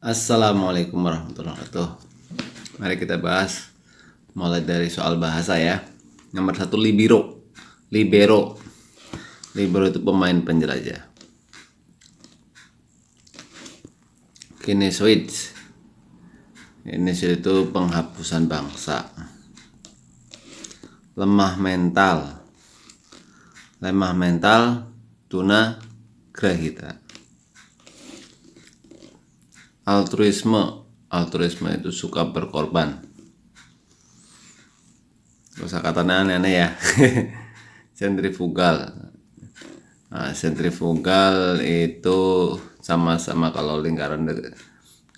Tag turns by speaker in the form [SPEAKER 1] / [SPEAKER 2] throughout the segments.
[SPEAKER 1] Assalamualaikum warahmatullahi wabarakatuh. Mari kita bahas mulai dari soal bahasa ya. Nomor 1, libero. Libero itu pemain penjelajah. Kinesioid itu penghapusan bangsa. Lemah mental, tuna grahita. Altruisme itu suka berkorban. Kosakatanya aneh-aneh ya. Sentrifugal. Sentrifugal itu sama-sama kalau lingkaran,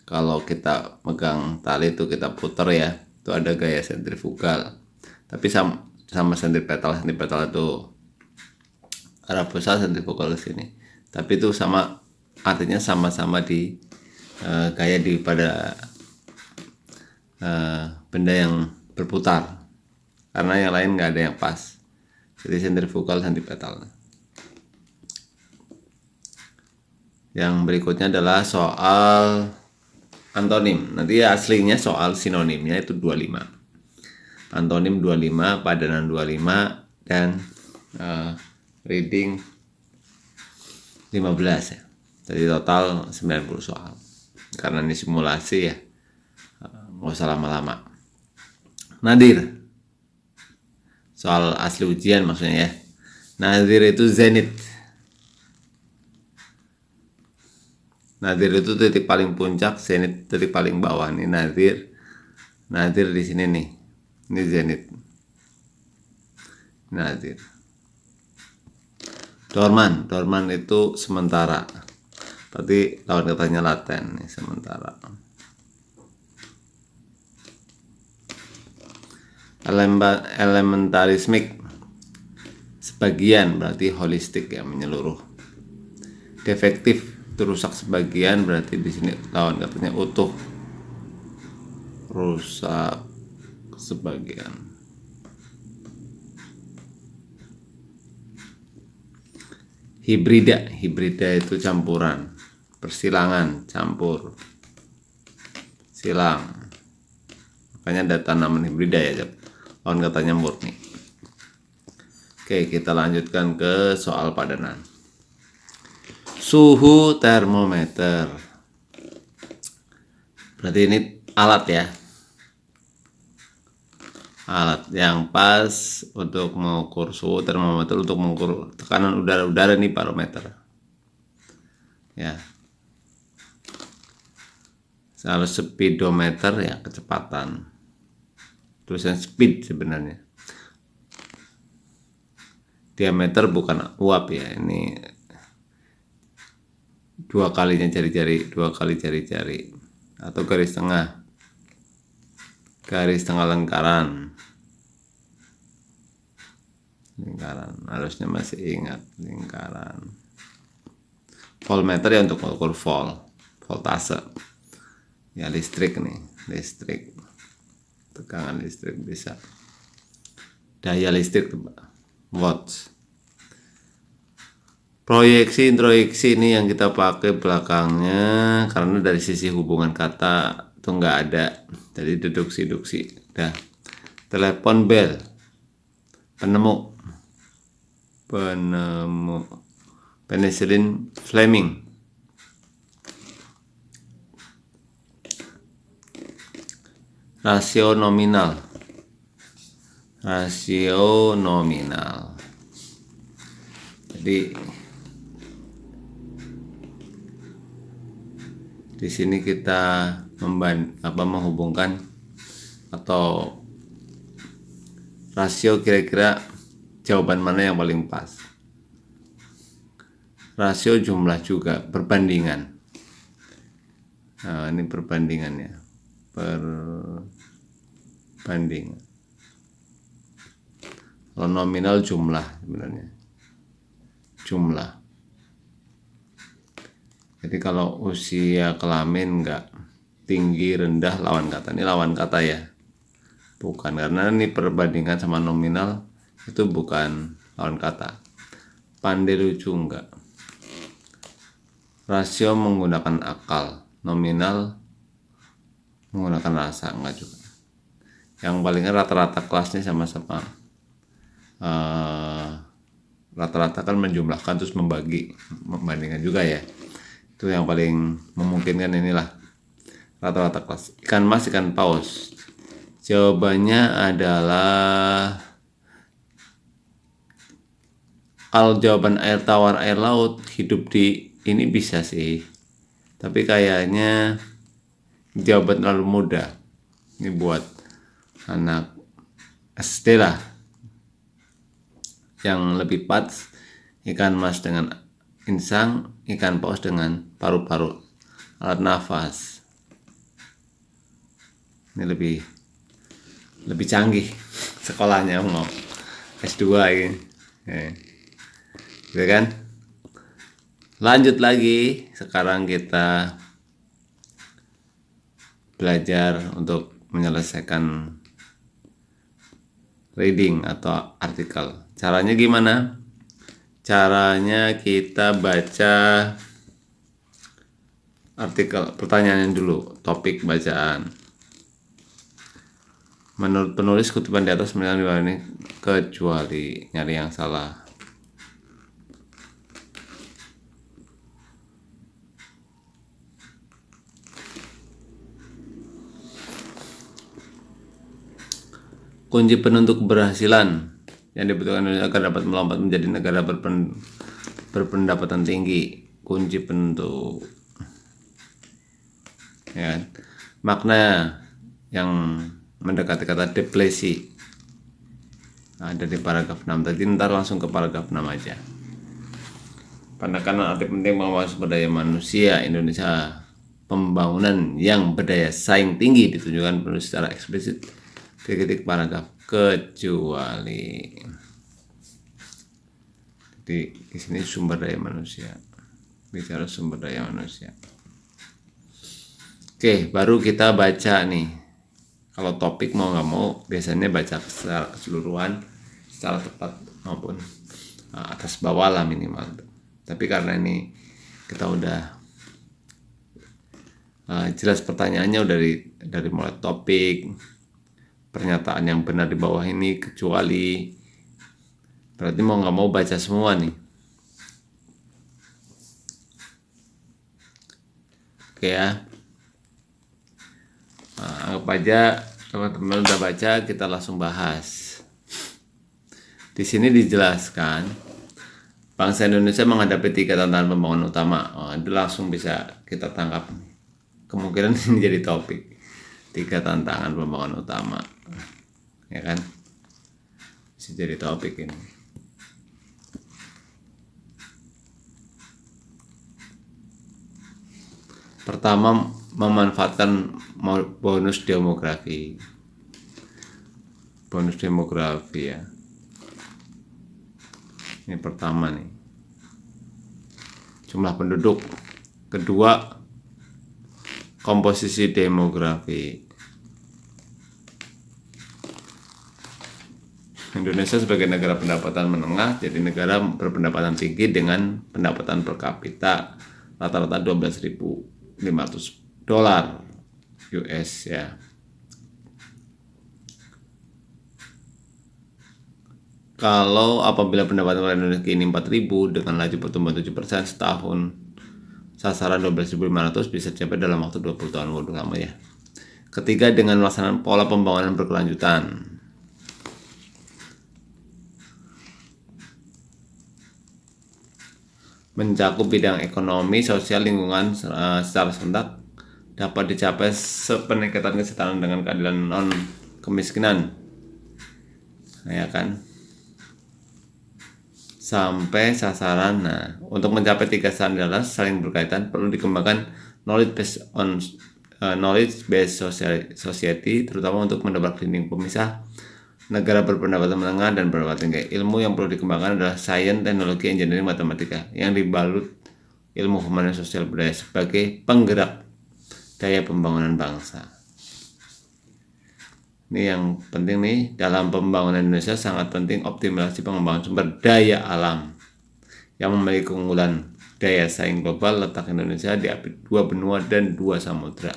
[SPEAKER 1] kalau kita megang tali itu kita putar ya, itu ada gaya sentrifugal. Tapi sama sentripetal itu arah pusat, sentrifugal di sini. Tapi itu sama, artinya sama-sama di gaya di pada benda yang berputar, karena yang lain nggak ada yang pas. Jadi sentrifugal, sentripetal. Yang berikutnya adalah soal antonim. Nanti aslinya soal sinonimnya itu 25. Antonim 25, padanan 25, dan reading 15 ya. Jadi total 90 soal. Karena ini simulasi ya, nggak usah lama-lama. Nadir, soal asli ujian maksudnya ya. Nadir itu zenit. Nadir itu titik paling puncak, zenit titik paling bawah. Ini nadir di sini nih. Ini zenit. Nadir. Dorman itu sementara. Berarti lawan katanya laten nih, sementara. Elementarismik, sebagian berarti holistik ya, menyeluruh. Defektif itu rusak sebagian, berarti di sini lawan katanya utuh. Rusak sebagian. Hibrida itu campuran, persilangan, campur, silang. Makanya ada tanaman hibrida ya, lawan katanya murni. Oke, kita lanjutkan ke soal padanan. Suhu termometer. Berarti ini alat ya. Alat yang pas untuk mengukur suhu, termometer untuk mengukur tekanan udara nih, barometer ya. Kalau speedometer ya kecepatan, tulisan speed sebenarnya. Diameter bukan uap ya, ini 2 kalinya jari-jari, 2 kali jari-jari, atau garis tengah lingkaran, harusnya masih ingat lingkaran. Voltmeter ya untuk mengukur voltase ya, listrik, tegangan listrik bisa, daya listrik watts. Proyeksi, introyeksi ini yang kita pakai belakangnya, karena dari sisi hubungan kata itu nggak ada, jadi deduksi. Dah. Telepon bel, penemu penicillin Fleming. Rasio nominal. Jadi di sini kita menghubungkan atau rasio, kira-kira jawaban mana yang paling pas. Rasio jumlah juga, perbandingan. Nah, ini perbandingannya. Perbandingan. Kalau nominal jumlah sebenarnya. Jumlah. Jadi kalau usia, kelamin enggak, tinggi, rendah, lawan kata. Ini lawan kata ya. Bukan, karena ini perbandingan sama nominal itu bukan lawan kata. Pandai, lucu, enggak. Rasio menggunakan akal, nominal menggunakan rasa, enggak juga. Yang palingnya rata-rata kelasnya sama-sama, rata-rata kan menjumlahkan terus membandingkan juga ya. Itu yang paling memungkinkan, inilah rata-rata kelas. Ikan mas, ikan paus. Jawabannya adalah, kalau jawaban air tawar, air laut, hidup di ini bisa sih, tapi kayaknya jawaban terlalu mudah. Ini buat anak SD lah. Yang lebih pas, ikan mas dengan insang, ikan paus dengan paru-paru alat nafas. Ini lebih canggih sekolahnya, mau S2 ini. Gitu kan? Lanjut lagi, sekarang kita belajar untuk menyelesaikan reading atau artikel. Caranya gimana? Caranya kita baca artikel, pertanyaannya dulu, topik bacaan. Menurut penulis kutipan di atas di bawah ini kecuali, nyari yang salah. Kunci penentu keberhasilan yang dibutuhkan Indonesia agar dapat melompat menjadi negara berpendapatan tinggi. Kunci penentu, ya kan? Makna yang mendekati kata deflasi ada di paragraf 6 tadi. Ntar langsung ke paragraf 6 aja. Penekanan arti penting pengembangan sumber daya manusia Indonesia, pembangunan yang berdaya saing tinggi, ditunjukkan penulis secara eksplisit titik paragraf kecuali. Jadi di sini sumber daya manusia, bicara sumber daya manusia. Oke, baru kita baca nih. Kalau topik mau nggak mau biasanya baca secara keseluruhan, secara tepat maupun atas bawah lah minimal. Tapi karena ini kita udah jelas pertanyaannya udah dari mulai topik, pernyataan yang benar di bawah ini, kecuali, berarti mau nggak mau baca semua nih. Oke ya, anggap aja teman-teman udah baca, kita langsung bahas. Di sini dijelaskan bangsa Indonesia menghadapi 3 tantangan pembangunan utama. Itu langsung bisa kita tangkap. Kemungkinan ini jadi topik. 3 tantangan pembangunan utama, ya kan? Bisa jadi topik ini. Pertama, memanfaatkan bonus demografi. Bonus demografi ya. Ini pertama nih. Jumlah penduduk. Kedua, komposisi demografi. Indonesia sebagai negara pendapatan menengah jadi negara berpendapatan tinggi dengan pendapatan per kapita rata-rata $12.500 US ya. Kalau apabila pendapatan Indonesia kini 4.000 dengan laju pertumbuhan 7% setahun, sasaran 12.500 bisa dicapai dalam waktu 20 tahun. Waduh lama ya. Ketiga, dengan melaksanakan pola pembangunan berkelanjutan. Mencakup bidang ekonomi, sosial, lingkungan secara serentak dapat dicapai sepeningkatan kesetaraan dengan keadilan non kemiskinan. Ya kan? Sampai sasaran. Nah, untuk mencapai 3 standar saling berkaitan perlu dikembangkan knowledge based society, terutama untuk mendapat dinding pemisah negara berpendapatan menengah dan berpendapatan tinggi. Ilmu yang perlu dikembangkan adalah sains, teknologi, engineering, matematika yang dibalut ilmu humaniora, sosial, budaya sebagai penggerak daya pembangunan bangsa. Ini yang penting nih, dalam pembangunan Indonesia sangat penting optimalisasi pengembangan sumber daya alam yang memiliki keunggulan daya saing global. Letak Indonesia di 2 benua dan 2 samudra.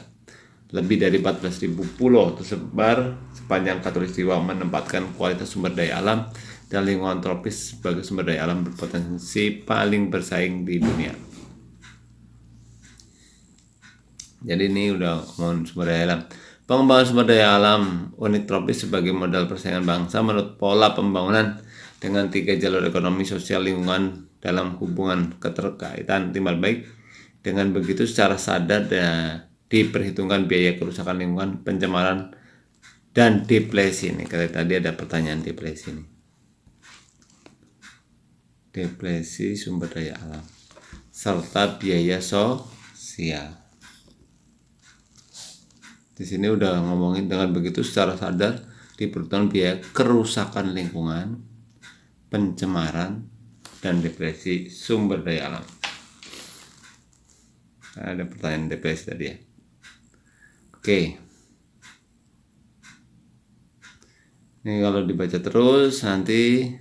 [SPEAKER 1] Lebih dari 14.000 pulau tersebar sepanjang khatulistiwa menempatkan kualitas sumber daya alam dan lingkungan tropis sebagai sumber daya alam berpotensi paling bersaing di dunia. Jadi ini udah ngomong sumber daya alam. Pengembangan sumber daya alam unik tropis sebagai modal persaingan bangsa menurut pola pembangunan dengan 3 jalur ekonomi, sosial, lingkungan dalam hubungan keterkaitan timbal baik. Dengan begitu secara sadar dan diperhitungkan biaya kerusakan lingkungan, pencemaran, dan depresi. Ini kalau tadi ada pertanyaan depresi ini. Depresi sumber daya alam serta biaya sosial. Di sini udah ngomongin dengan begitu secara sadar diperhitungkan biaya kerusakan lingkungan, pencemaran, dan depresi sumber daya alam. Ada pertanyaan depresi tadi ya. Oke. Ini kalau dibaca terus nanti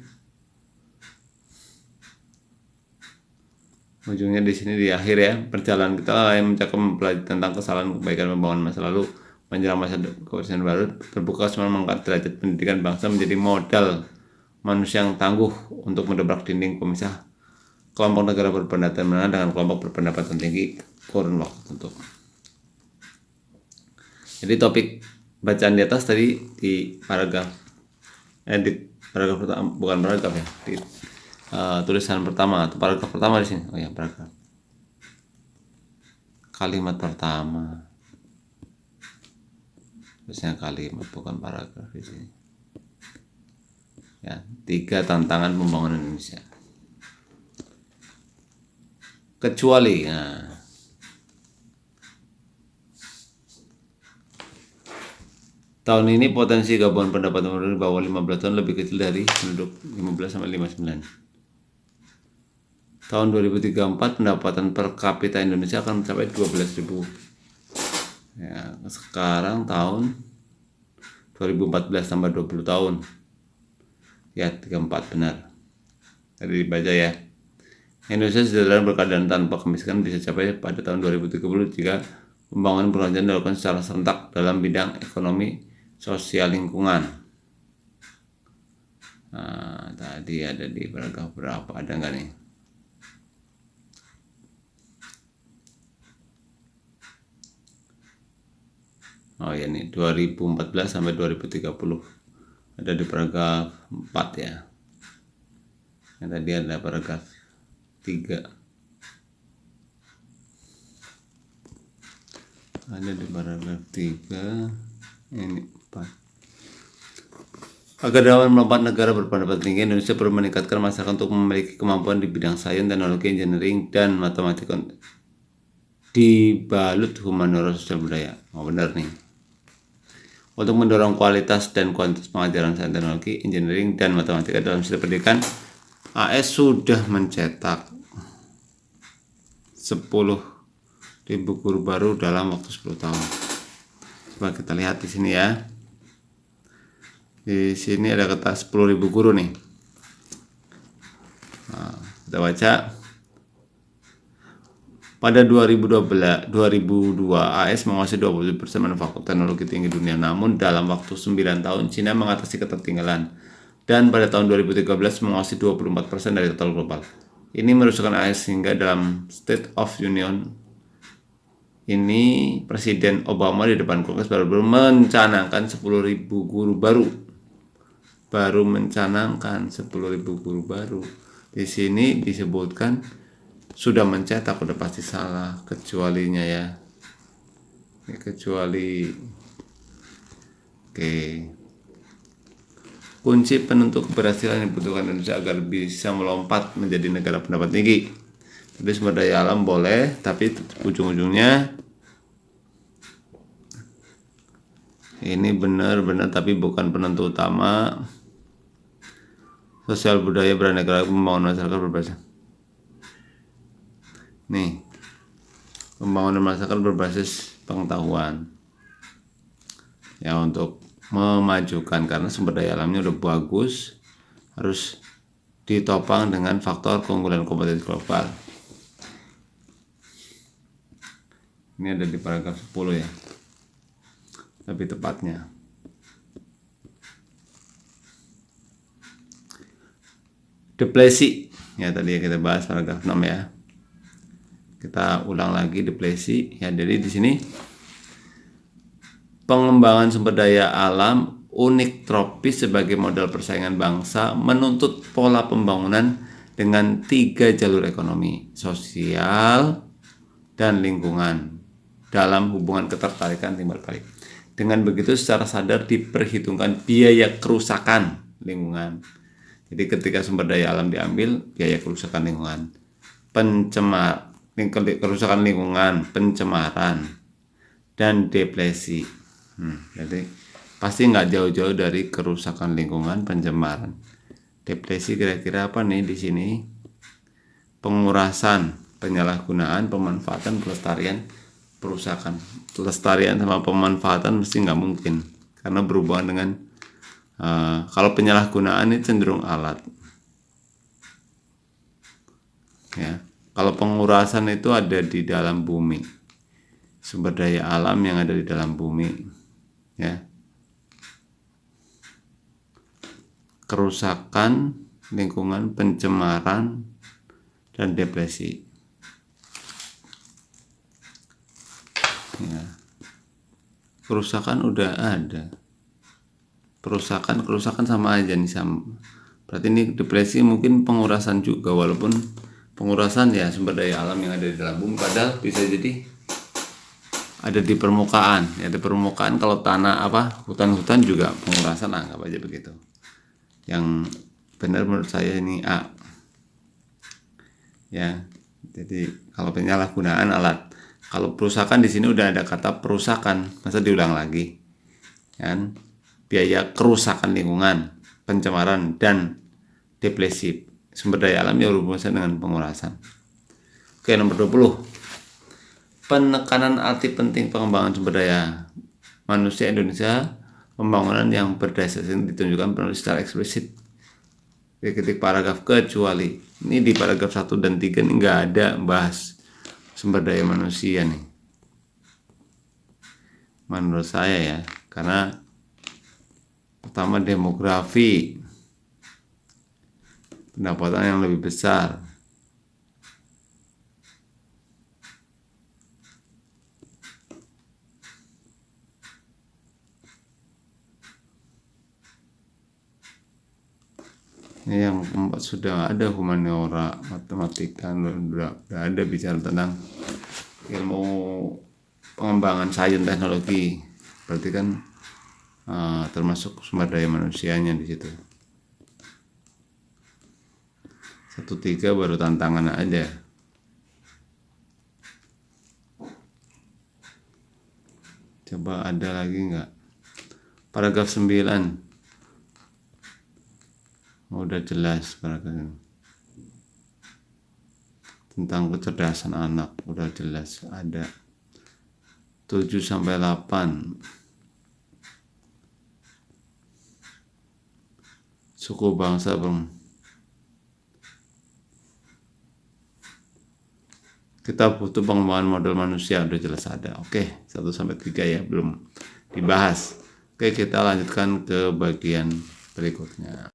[SPEAKER 1] ujungnya di sini di akhir ya. Perjalanan kita yang mencakup mempelajari tentang kesalahan kebaikan pembangunan masa lalu menjelang masa kebersihan baru, terbuka semua mengangkat derajat pendidikan bangsa menjadi modal manusia yang tangguh untuk mendobrak dinding pemisah kelompok negara berpendapat menengah dengan kelompok berpendapatan tinggi kurun waktu tertentu. Jadi topik bacaan di atas tadi di paragraf pertama, bukan paragraf ya, di tulisan pertama atau paragraf pertama di sini. Oh ya, paragraf. Kalimat pertama. Terusnya kalimat bukan paragraf di sini. Ya, 3 tantangan pembangunan Indonesia. Kecuali tahun ini potensi gabungan pendapatan penduduk di bawah 15 tahun lebih kecil dari penduduk 15 sampai 59. Tahun 2034 pendapatan per kapita Indonesia akan mencapai 12.000. Ya, sekarang tahun 2014 tambah 20 tahun. Ya, 34 benar. Tadi dibaca ya. Indonesia sederhana berkeadaan tanpa kemiskinan bisa capai pada tahun 2030 jika pembangunan berkelanjutan dilakukan secara serentak dalam bidang ekonomi, sosial, lingkungan. Nah, tadi ada di paragraf berapa, ada nggak nih? Oh ya nih 2014 sampai 2030 ada di paragraf 4 ya. Yang tadi ada paragraf 3. Ada di paragraf 3 ini 4. Agar dapat melompat negara berpendapatan tinggi, Indonesia perlu meningkatkan masyarakat untuk memiliki kemampuan di bidang sains, teknologi, engineering, dan matematika dibalut humaniora sosial budaya. Oh benar nih. Untuk mendorong kualitas dan kuantitas pengajaran sains, teknologi, engineering, dan matematika dalam sistem pendidikan, AS sudah mencetak 10.000 guru baru dalam waktu 10 tahun. Coba kita lihat di sini ya. Di sini ada kata 10.000 guru nih. Nah, kita baca. Pada 2002, AS menguasai 20% manufaktur teknologi tinggi dunia. Namun dalam waktu 9 tahun, Cina mengatasi ketertinggalan. Dan pada tahun 2013 menguasai 24% dari total global. Ini merusakkan AS hingga dalam State of Union ini Presiden Obama di depan Kongres baru mencanangkan 10.000 guru baru. Baru mencanangkan 10.000 guru baru. Di sini disebutkan sudah mencetak, udah pasti salah kecualinya ya. Ini kecuali. Oke. Kunci penentu keberhasilan yang dibutuhkan Indonesia agar bisa melompat menjadi negara pendapatan tinggi. Jadi sumber daya alam boleh, tapi ujung-ujungnya ini benar-benar tapi bukan penentu utama. Sosial budaya beraneka pembangunan masyarakat berbasis. Nih, pembangunan masyarakat berbasis pengetahuan. Ya untuk memajukan karena sumber daya alamnya udah bagus, harus ditopang dengan faktor keunggulan kompetitif global. Ini ada di paragraf 10 ya. lebih tepatnya. Depresi ya, tadi kita bahas paragraf 6 ya. Kita ulang lagi depresi ya. Jadi di sini pengembangan sumber daya alam unik tropis sebagai modal persaingan bangsa menuntut pola pembangunan dengan 3 jalur ekonomi, sosial, dan lingkungan dalam hubungan ketertarikan timbal balik. Dengan begitu secara sadar diperhitungkan biaya kerusakan lingkungan. Jadi ketika sumber daya alam diambil, biaya kerusakan lingkungan, kerusakan lingkungan, pencemaran, dan depresi. Jadi pasti nggak jauh-jauh dari kerusakan lingkungan, pencemaran, depresi. Kira-kira apa nih di sini? Pengurasan, penyalahgunaan, pemanfaatan, pelestarian, perusakan. Pelestarian sama pemanfaatan mesti nggak mungkin karena berhubungan dengan kalau penyalahgunaan itu cenderung alat ya. Kalau pengurasan itu ada di dalam bumi, sumber daya alam yang ada di dalam bumi ya. Kerusakan lingkungan, pencemaran, dan depresi ya. Kerusakan udah ada, kerusakan sama aja nih, sama. Berarti ini depresi mungkin pengurasan juga, walaupun pengurasan ya sumber daya alam yang ada di dalam bumi, padahal bisa jadi ada di permukaan ya. Di permukaan kalau tanah hutan-hutan juga pengurasan, anggap aja begitu. Yang benar menurut saya ini A ya. Jadi kalau penyalahgunaan alat, kalau perusakan di sini udah ada kata perusakan, masa diulang lagi kan? Biaya kerusakan lingkungan, pencemaran, dan depresi sumber daya alam yang berhubungan dengan pengurasan. Oke, nomor 20. Penekanan arti penting pengembangan sumber daya manusia Indonesia, pembangunan yang berdasarkan ditunjukkan penulis secara eksplisit di ketik paragraf kecuali. Ini di paragraf 1 dan 3 ini nggak ada bahas sumber daya manusia nih, menurut saya ya, karena pertama demografi, pendapatan yang lebih besar, yang keempat sudah ada humaniora, matematika, udah ada bicara tentang ilmu pengembangan sains teknologi, berarti kan termasuk sumber daya manusianya di situ. 1-3 baru tantangan aja. Coba ada lagi nggak? Paragraf 9 udah jelas, paragraf tentang kecerdasan anak udah jelas ada. 7-8 suku bangsa kita butuh pengembangan model manusia, udah jelas ada. Oke, 1-3 ya belum dibahas. Oke, kita lanjutkan ke bagian berikutnya.